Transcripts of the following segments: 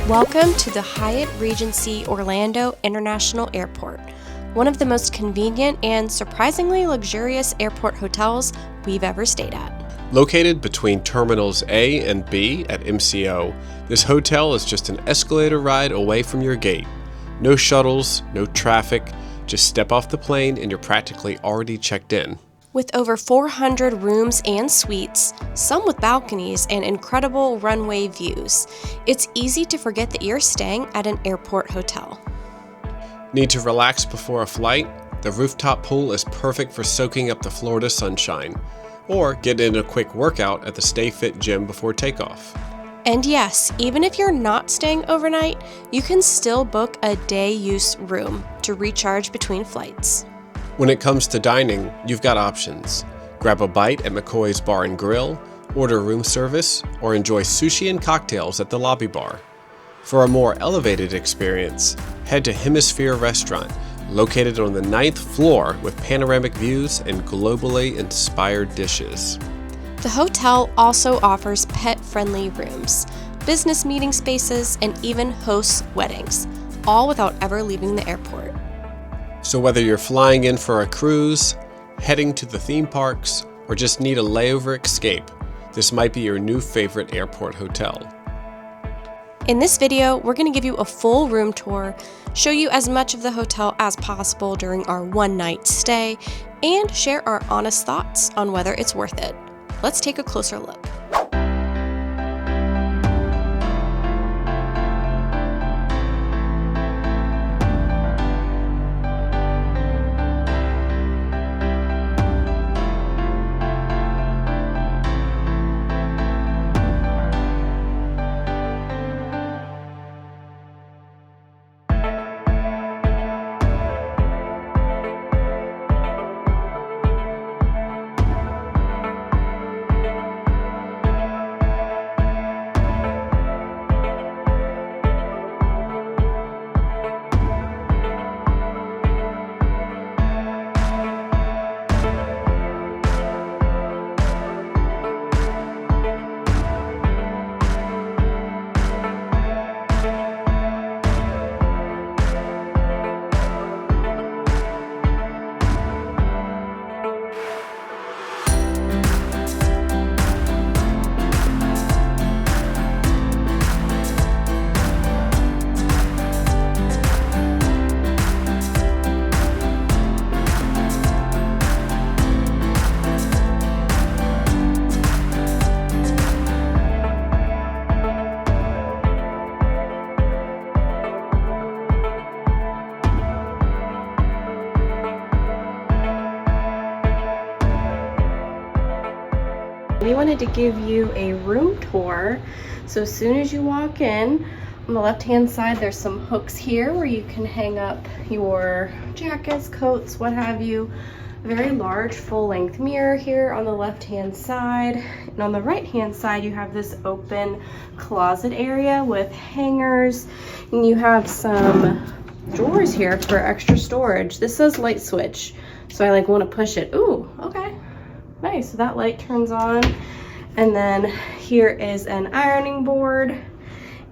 Welcome to the Hyatt Regency Orlando International Airport, one of the most convenient and surprisingly luxurious airport hotels we've ever stayed at. Located between Terminals A and B at MCO, this hotel is just an escalator ride away from your gate. No shuttles, no traffic, just step off the plane and you're practically already checked in. With over 400 rooms and suites, some with balconies and incredible runway views, it's easy to forget that you're staying at an airport hotel. Need to relax before a flight? The Rooftop Pool is perfect for soaking up the Florida sunshine. Or get in a quick workout at the Stayfit Gym before takeoff. And yes, even if you're not staying overnight, you can still book a day-use room to recharge between flights. When it comes to dining, you've got options. Grab a bite at McCoy's Bar and Grill, order room service, or enjoy sushi and cocktails at the lobby bar. For a more elevated experience, head to Hemisphere Restaurant, located on the 9th floor with panoramic views and globally inspired dishes. The hotel also offers pet-friendly rooms, business meeting spaces, and even hosts weddings, all without ever leaving the airport. So whether you're flying in for a cruise, heading to the theme parks, or just need a layover escape, this might be your new favorite airport hotel. In this video, we're going to give you a full room tour, show you as much of the hotel as possible during our one-night stay, and share our honest thoughts on whether it's worth it. Let's take a closer look. We wanted to give you a room tour. So as soon as you walk in, on the left-hand side, there's some hooks here where you can hang up your jackets, coats, what have you. A very large full-length mirror here on the left-hand side. And on the right-hand side, you have this open closet area with hangers. And you have some drawers here for extra storage. This says light switch, so I want to push it. Ooh, okay. Nice, so that light turns on. And then here is an ironing board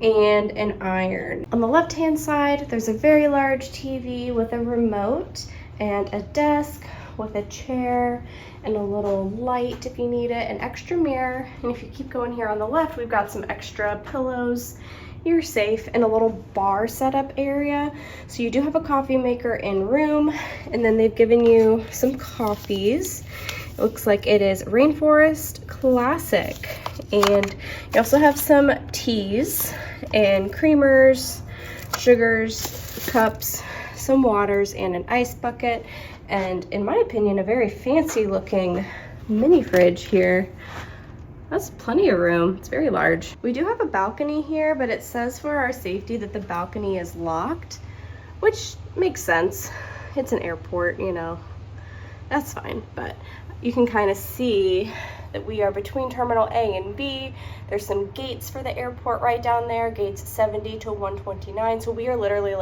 and an iron. On the left-hand side, there's a very large TV with a remote and a desk with a chair and a little light if you need it, an extra mirror. And if you keep going here on the left, we've got some extra pillows. You're safe, and a little bar setup area. So you do have a coffee maker in room, and then they've given you some coffees. It looks like it is Rainforest Classic. And you also have some teas and creamers, sugars, cups, some waters, and an ice bucket. And in my opinion, a very fancy looking mini fridge here. That's plenty of room. It's very large. We do have a balcony here, but it says for our safety that the balcony is locked, which makes sense. It's an airport, you know, that's fine. But you can kind of see that we are between Terminal A and B. There's some gates for the airport right down there, gates 70 to 129. So we are literally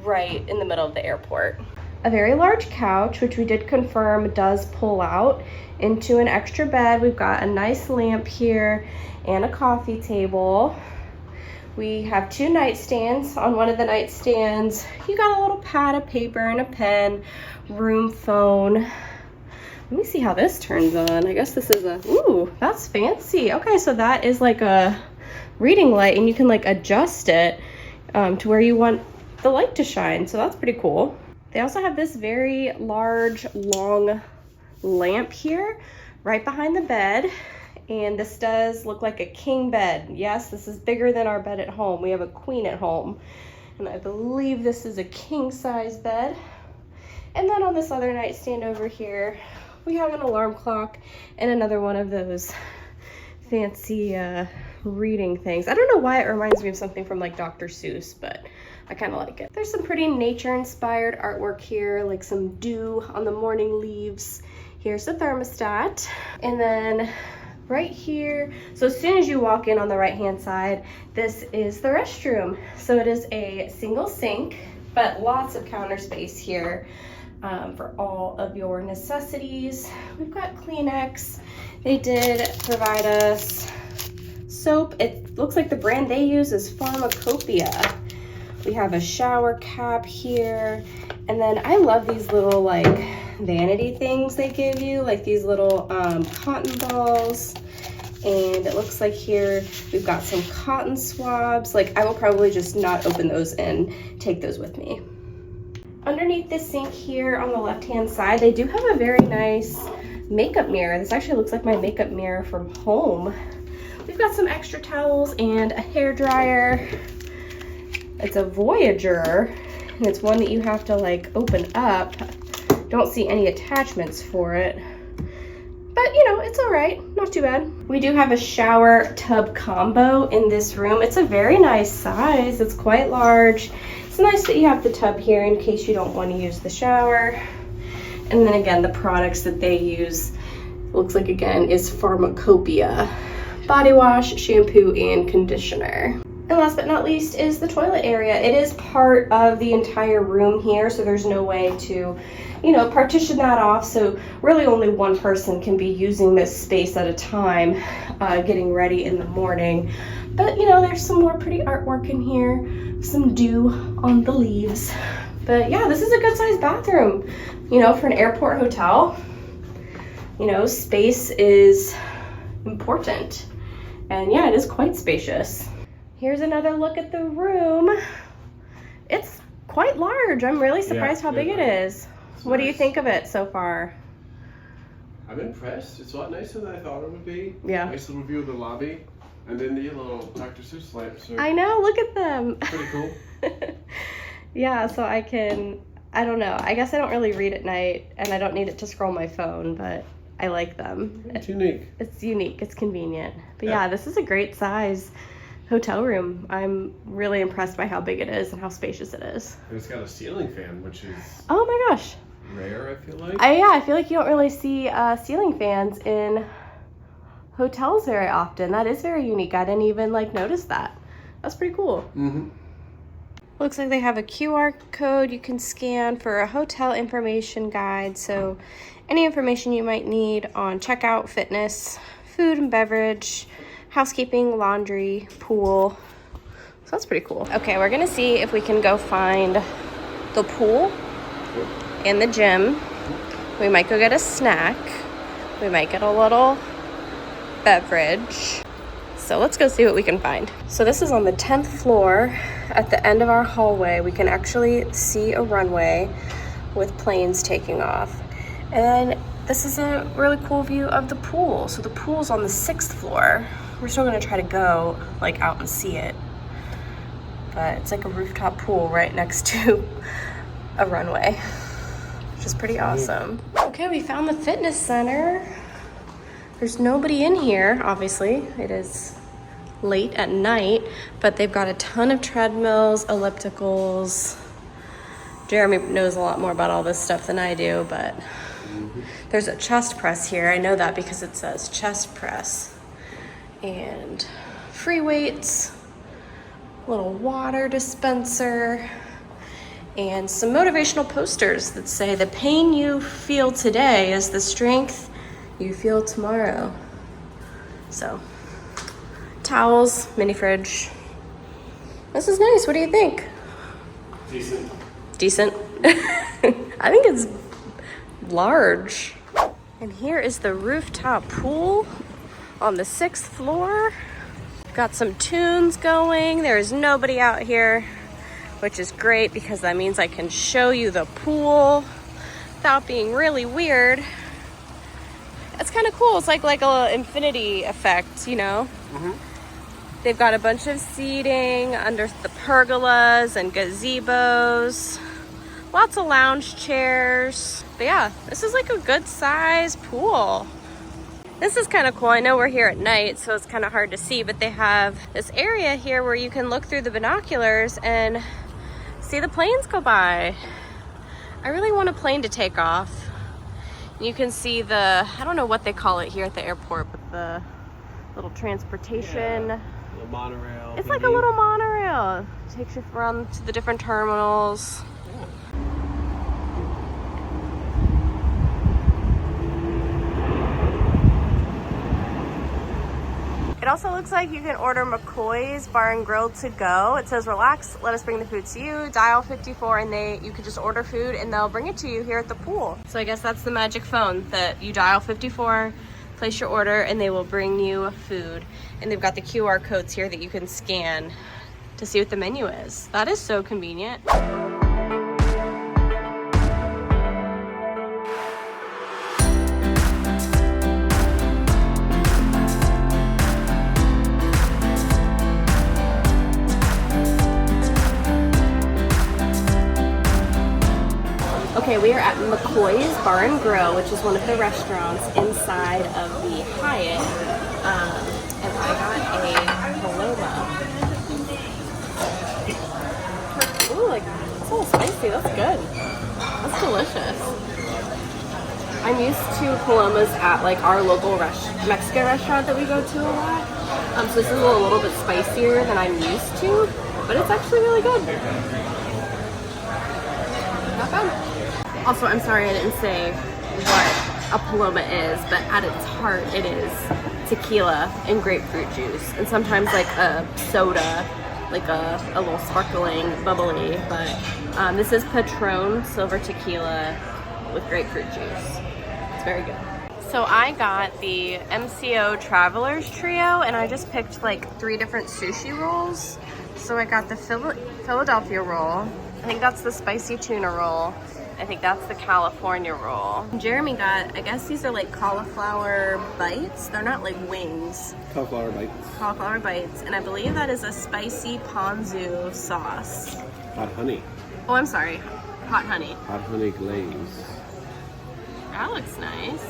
right in the middle of the airport. A very large couch, which we did confirm does pull out into an extra bed. We've got a nice lamp here and a coffee table. We have 2 nightstands. On one of the nightstands, you got a little pad of paper and a pen, room phone. Let me see how this turns on. I guess this is a, ooh, that's fancy. Okay, so that is like a reading light, and you can like adjust it to where you want the light to shine. So that's pretty cool. They also have this very large, long lamp here right behind the bed. And this does look like a king bed. Yes, this is bigger than our bed at home. We have a queen at home. And I believe this is a king size bed. And then on this other nightstand over here, we have an alarm clock and another one of those fancy reading things. I don't know why it reminds me of something from like Dr. Seuss, but I kind of like it. There's some pretty nature-inspired artwork here, like some dew on the morning leaves. Here's the thermostat. And then right here, so as soon as you walk in on the right-hand side, this is the restroom. So it is a single sink, but lots of counter space here for all of your necessities. We've got Kleenex. They did provide us soap. It looks like the brand they use is Pharmacopoeia. We have a shower cap here. And then I love these little like vanity things they give you, like these little cotton balls. And it looks like here we've got some cotton swabs. Like I will probably just not open those and take those with me. Underneath this sink here on the left-hand side, they do have a very nice makeup mirror. This actually looks like my makeup mirror from home. We've got some extra towels and a hair dryer. It's a Voyager, and it's one that you have to like open up. Don't see any attachments for it, but you know, it's all right, not too bad. We do have a shower tub combo in this room. It's a very nice size. It's quite large. It's nice that you have the tub here in case you don't want to use the shower. And then again, the products that they use, looks like again, is Pharmacopoeia. Body wash, shampoo, and conditioner. And last but not least is the toilet area. It is part of the entire room here, so there's no way to, you know, partition that off. So really only one person can be using this space at a time, getting ready in the morning. But you know, there's some more pretty artwork in here, some dew on the leaves. But yeah, this is a good sized bathroom, you know, for an airport hotel. You know, space is important. And yeah, it is quite spacious. Here's another look at the room. It's quite large. I'm really surprised how big it is. What do you think of it so far? I'm impressed. It's a lot nicer than I thought it would be. Yeah. Nice little view of the lobby. And then the little Dr. Seuss lamps are I know, look at them. pretty cool. Yeah, so I don't know. I guess I don't really read at night and I don't need it to scroll my phone, but I like them. It's unique. It's unique, it's convenient. But yeah, this is a great size hotel room. I'm really impressed by how big it is and how spacious it is. And it's got a ceiling fan, which is Oh my gosh. rare, I feel like. I feel like you don't really see ceiling fans in hotels very often. That is very unique. I didn't even like notice that. That's pretty cool. Mm-hmm. Looks like they have a QR code you can scan for a hotel information guide. So any information you might need on checkout, fitness, food and beverage, housekeeping, laundry, pool. So that's pretty cool. Okay, we're gonna see if we can go find the pool and the gym. We might go get a snack. We might get a little beverage. So let's go see what we can find. So this is on the 10th floor. At the end of our hallway, we can actually see a runway with planes taking off. And this is a really cool view of the pool. So the pool's on the 6th floor. We're still gonna try to go like out and see it. But it's like a rooftop pool right next to a runway, which is pretty awesome. Okay, we found the fitness center. There's nobody in here, obviously. It is late at night, but they've got a ton of treadmills, ellipticals. Jeremy knows a lot more about all this stuff than I do, but there's a chest press here. I know that because it says chest press. And free weights, little water dispenser, and some motivational posters that say the pain you feel today is the strength you feel tomorrow. So, towels, mini fridge, This is nice. What do you think? Decent. Decent. I think it's large. And here is the rooftop pool on the 6th floor. Got some tunes going. There is nobody out here, which is great because that means I can show you the pool without being really weird. It's kind of cool. It's like a infinity effect, you know? They've got a bunch of seating under the pergolas and gazebos. Lots of lounge chairs. But yeah, this is like a good size pool. This is kind of cool. I know we're here at night, so it's kind of hard to see, but they have this area here where you can look through the binoculars and see the planes go by. I really want a plane to take off. You can see the, I don't know what they call it here at the airport, but the little transportation. Yeah, little monorail. It's like a little monorail. Takes you around to the different terminals. It also looks like you can order McCoy's Bar and Grill to go. It says, relax, let us bring the food to you. Dial 54 and you can just order food and they'll bring it to you here at the pool. So I guess that's the magic phone, that you dial 54, place your order, and they will bring you food. And they've got the QR codes here that you can scan to see what the menu is. That is so convenient. Okay, we are at McCoy's Bar and Grill, which is one of the restaurants inside of the Hyatt. And I got a paloma. Ooh, like, it's a little spicy. That's good. That's delicious. I'm used to palomas at like our local Mexican restaurant that we go to a lot. So this is a little bit spicier than I'm used to, but it's actually really good. Not bad. Also, I'm sorry I didn't say what a paloma is, but at its heart it is tequila and grapefruit juice. And sometimes like a soda, like a little sparkling, bubbly, but this is Patron Silver Tequila with grapefruit juice. It's very good. So I got the MCO Travelers Trio and I just picked like 3 different sushi rolls. So I got the Philadelphia roll. I think that's the spicy tuna roll. I think that's the California roll. Jeremy got, I guess these are like cauliflower bites. They're not like wings. Cauliflower bites. Cauliflower bites. And I believe that is a spicy ponzu sauce. Hot honey. Oh, I'm sorry. Hot honey. Hot honey glaze. That looks nice.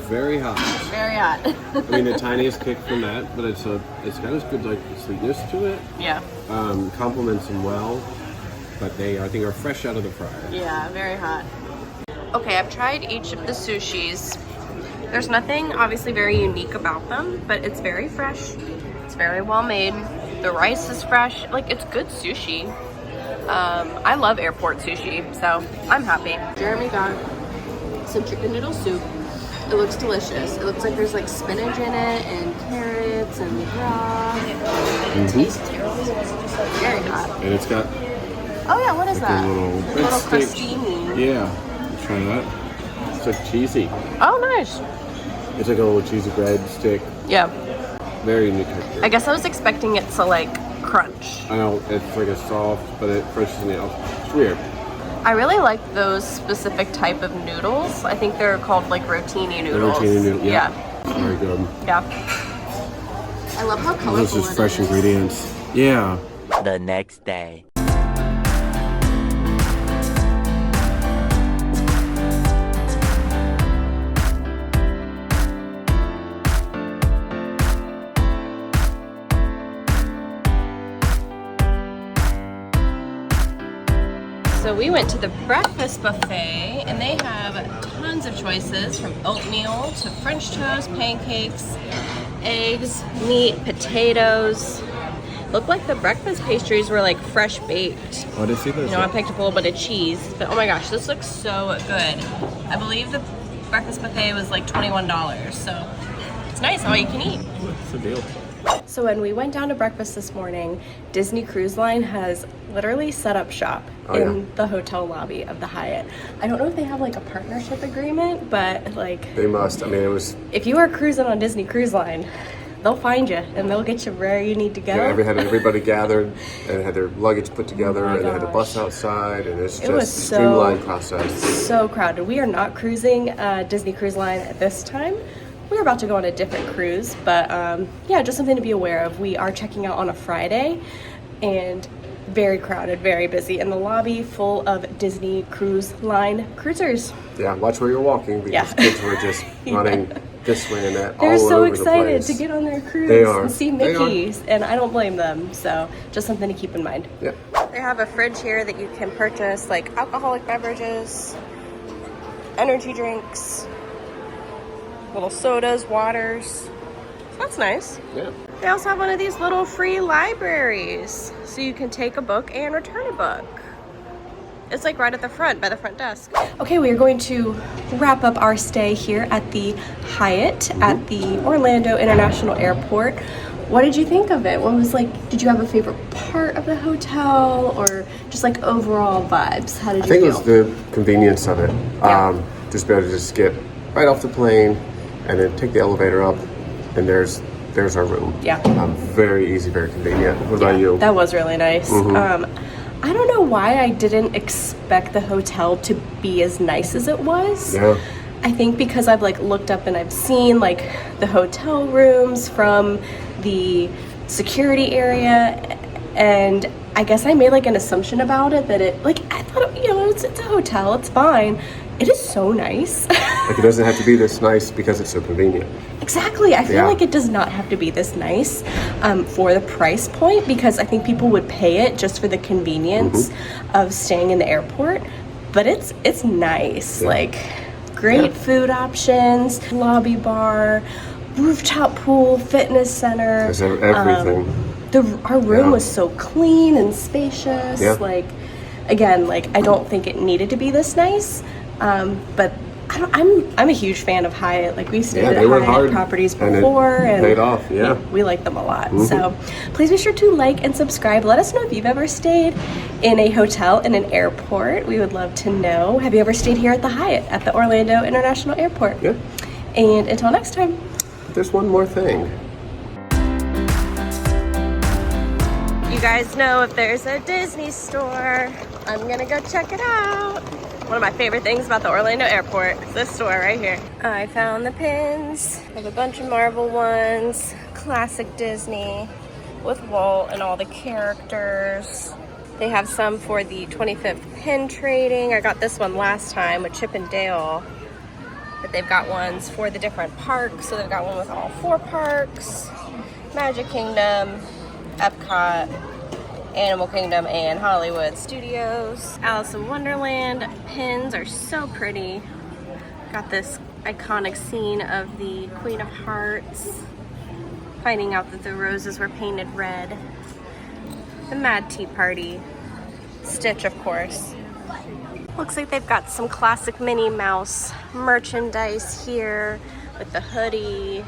Very hot. Very hot. I mean, the tiniest kick from that, but it's got a good like sweetness to it. Yeah. Complements them well, but they I think are fresh out of the fryer. Yeah, very hot. Okay, I've tried each of the sushis. There's nothing obviously very unique about them, but it's very fresh. It's very well made. The rice is fresh. Like, it's good sushi. I love airport sushi, so I'm happy. Jeremy got some chicken noodle soup. It looks delicious. It looks like there's like spinach in it and carrots and broth. It tastes terrible. Very hot. And it's got oh yeah, what is like that? a little stick. crostini. Yeah, let's try that. It's like cheesy. Oh, nice. It's like a little cheesy bread stick. Yeah. Very unique texture. I guess I was expecting it to like crunch. I know, it's like a soft, but it crunches me out. It's weird. I really like those specific type of noodles. I think they're called like rotini noodles. The rotini noodle, yeah. Yeah. Very good. Yeah. I love how colorful Those are just fresh ingredients. Yeah. The next day. So we went to the breakfast buffet and they have tons of choices from oatmeal to French toast, pancakes, eggs, meat, potatoes. Looked like the breakfast pastries were like fresh baked. Oh, did I see those? You know, I picked up a little bit of cheese, but oh my gosh, this looks so good. I believe the breakfast buffet was like $21, so It's nice, all you can eat. What's the deal? So when we went down to breakfast this morning, Disney Cruise Line has literally set up shop in the hotel lobby of the Hyatt. I don't know if they have like a partnership agreement, but like... They must. I mean, it was... If you are cruising on Disney Cruise Line, they'll find you and they'll get you where you need to go. Yeah, everybody gathered and had their luggage put together, Oh my and they had a gosh. bus outside, and it's just was a streamlined process. So crowded. We are not cruising Disney Cruise Line at this time. We're about to go on a different cruise, but yeah, just something to be aware of. We are checking out on a Friday, and very crowded, very busy, and the lobby full of Disney Cruise Line cruisers. Yeah, watch where you're walking, because kids were just running this way and that all They're so over excited the place. to get on their cruise They are. and see Mickey's, and I don't blame them, so just something to keep in mind. Yeah. They have a fridge here that you can purchase like alcoholic beverages, energy drinks, little sodas, waters. So that's nice. Yeah. They also have one of these little free libraries, so you can take a book and return a book. It's like right at the front, by the front desk. Okay, we are going to wrap up our stay here at the Hyatt at the Orlando International Airport. What did you think of it? What was like, did you have a favorite part of the hotel, or just like overall vibes? How did you feel? I think it was the convenience of it. Yeah. Just be able to just get right off the plane and then take the elevator up, and there's our room. Yeah. Very easy, very convenient. What about you? That was really nice. I don't know why I didn't expect the hotel to be as nice as it was. Yeah. I think because I've like looked up and I've seen like the hotel rooms from the security area, and I guess I made like an assumption about it that it, like, I thought, you know, it's a hotel, it's fine. It is so nice. Like, it doesn't have to be this nice because it's so convenient. Exactly. I feel like it does not have to be this nice for the price point, because I think people would pay it just for the convenience of staying in the airport. But it's nice. Like, great food options, lobby bar, rooftop pool, fitness center. There's everything. Our room was so clean and spacious. Yeah. Like, again, like, I don't think it needed to be this nice. But I'm a huge fan of Hyatt. Like, we've stayed at Hyatt properties before, and paid off. Yeah, we like them a lot. So please be sure to like and subscribe. Let us know if you've ever stayed in a hotel in an airport. We would love to know. Have you ever stayed here at the Hyatt at the Orlando International Airport? Yeah. And until next time. There's one more thing. You guys know if there's a Disney store, I'm gonna go check it out. One of my favorite things about the Orlando airport is this store right here. I found the pins. I have a bunch of Marvel ones, classic Disney with Walt and all the characters. They have some for the 25th pin trading. I got this one last time with Chip and Dale, but they've got ones for the different parks. So they've got one with all 4 parks, Magic Kingdom, Epcot, Animal Kingdom, and Hollywood Studios. Alice in Wonderland pins are so pretty. Got this iconic scene of the Queen of Hearts finding out that the roses were painted red. The Mad Tea Party. Stitch, of course. Looks like they've got some classic Minnie Mouse merchandise here with the hoodie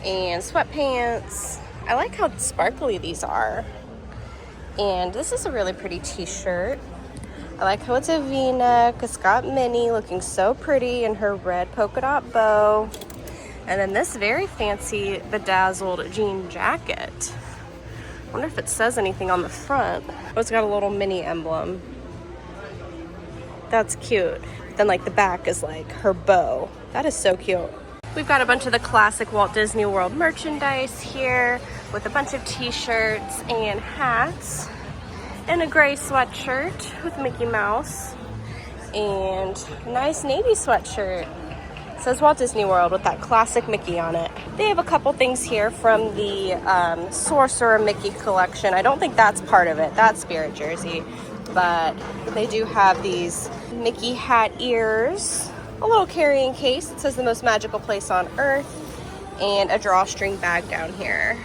and sweatpants. I like how sparkly these are. And this is a really pretty t-shirt. I like how it's a V-neck. It's got Minnie looking so pretty in her red polka dot bow. And then this very fancy bedazzled jean jacket. I wonder if it says anything on the front. Oh, it's got a little Minnie emblem. That's cute. Then like the back is like her bow. That is so cute. We've got a bunch of the classic Walt Disney World merchandise here with a bunch of t-shirts and hats and a gray sweatshirt with Mickey Mouse and a nice navy sweatshirt. It says Walt Disney World with that classic Mickey on it. They have a couple things here from the Sorcerer Mickey collection. I don't think that's part of it. That's Spirit Jersey. But they do have these Mickey hat ears, a little carrying case. It says the most magical place on earth, and a drawstring bag down here.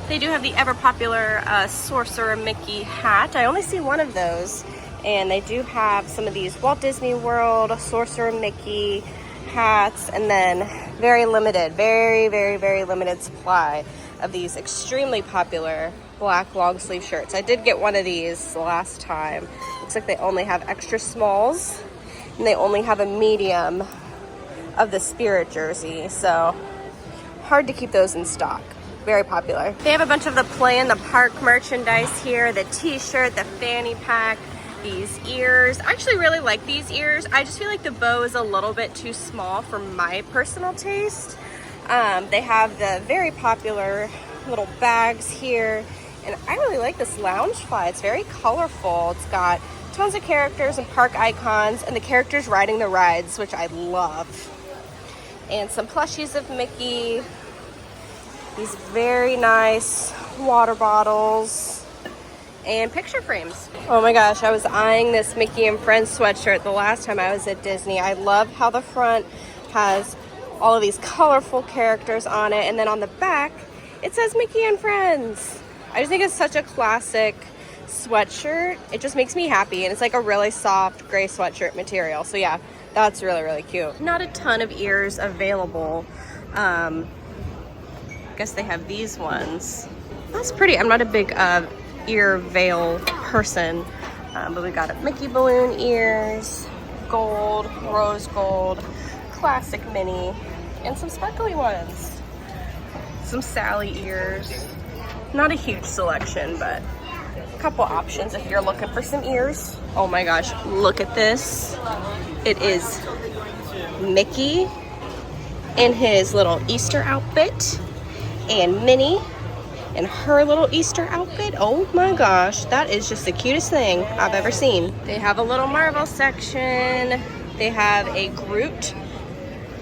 They do have the ever popular Sorcerer Mickey hat. I only see one of those. And they do have some of these Walt Disney World, Sorcerer Mickey, hats, and then very limited, very limited supply of these extremely popular black long sleeve shirts. I did get one of these the last time. Looks like they only have extra smalls, and they only have a medium of the Spirit jersey, so hard to keep those in stock. Very popular. They have a bunch of the play in the park merchandise here, the t-shirt, the fanny pack, these ears. I actually really like these ears. I just feel like the bow is a little bit too small for my personal taste. They have the very popular little bags here, and I really like this lounge fly. It's very colorful. It's got tons of characters and park icons, and the characters riding the rides, which I love. And some plushies of Mickey. These very nice water bottles and picture frames. Oh my gosh, I was eyeing this Mickey and Friends sweatshirt the last time I was at Disney. I love how the front has all of these colorful characters on it, and then on the back it says Mickey and Friends. I just think it's such a classic sweatshirt. It just makes me happy, and it's like a really soft gray sweatshirt material. So yeah, that's really cute. Not a ton of ears available. I guess they have these ones. That's pretty. I'm not a big ear veil person, but we got Mickey balloon ears, gold, rose gold, classic mini, and some sparkly ones. Some Sally ears. Not a huge selection, but a couple options if you're looking for some ears. Oh my gosh, look at this. It is Mickey in his little Easter outfit, and Minnie in her little Easter outfit. Oh my gosh, that is just the cutest thing I've ever seen. They have a little Marvel section. They have a Groot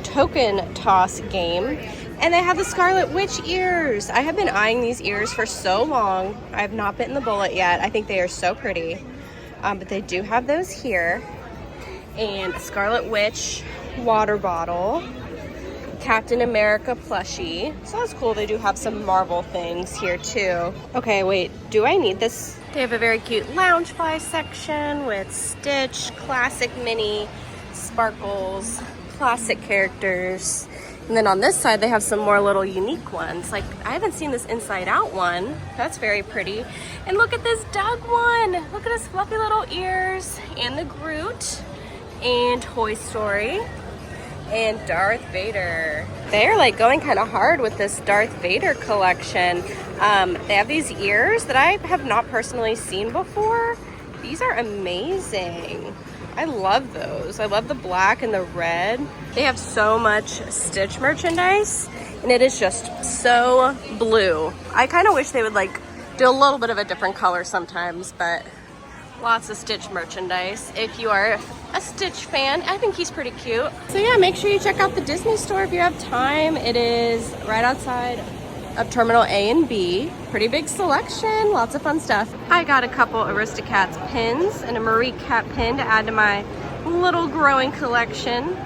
token toss game, and they have the Scarlet Witch ears. I have been eyeing these ears for so long. I have not bitten the bullet yet. I think they are so pretty, but they do have those here. And Scarlet Witch water bottle, Captain America plushie. So that's cool. They do have some Marvel things here too. Okay, wait, do I need this? They have a very cute Loungefly section with Stitch, classic Minnie, Sparkles, classic characters. And then on this side, they have some more little unique ones. Like, I haven't seen this Inside Out one. That's very pretty. And look at this Doug one. Look at his fluffy little ears, and the Groot, and Toy Story, and Darth Vader. They're like going kind of hard with this Darth Vader collection. They have these ears that I have not personally seen before. These are amazing. I love those. I love the black and the red. They have so much Stitch merchandise, and it is just so blue. I kind of wish they would like do a little bit of a different color sometimes, but lots of Stitch merchandise. If you are a Stitch fan, I think he's pretty cute. So yeah, make sure you check out the Disney store if you have time. It is right outside of Terminal A and B. Pretty big selection, lots of fun stuff. I got a couple Aristocats pins and a Marie Cat pin to add to my little growing collection.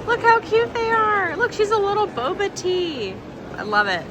Look how cute they are. Look, she's a little boba tea. I love it.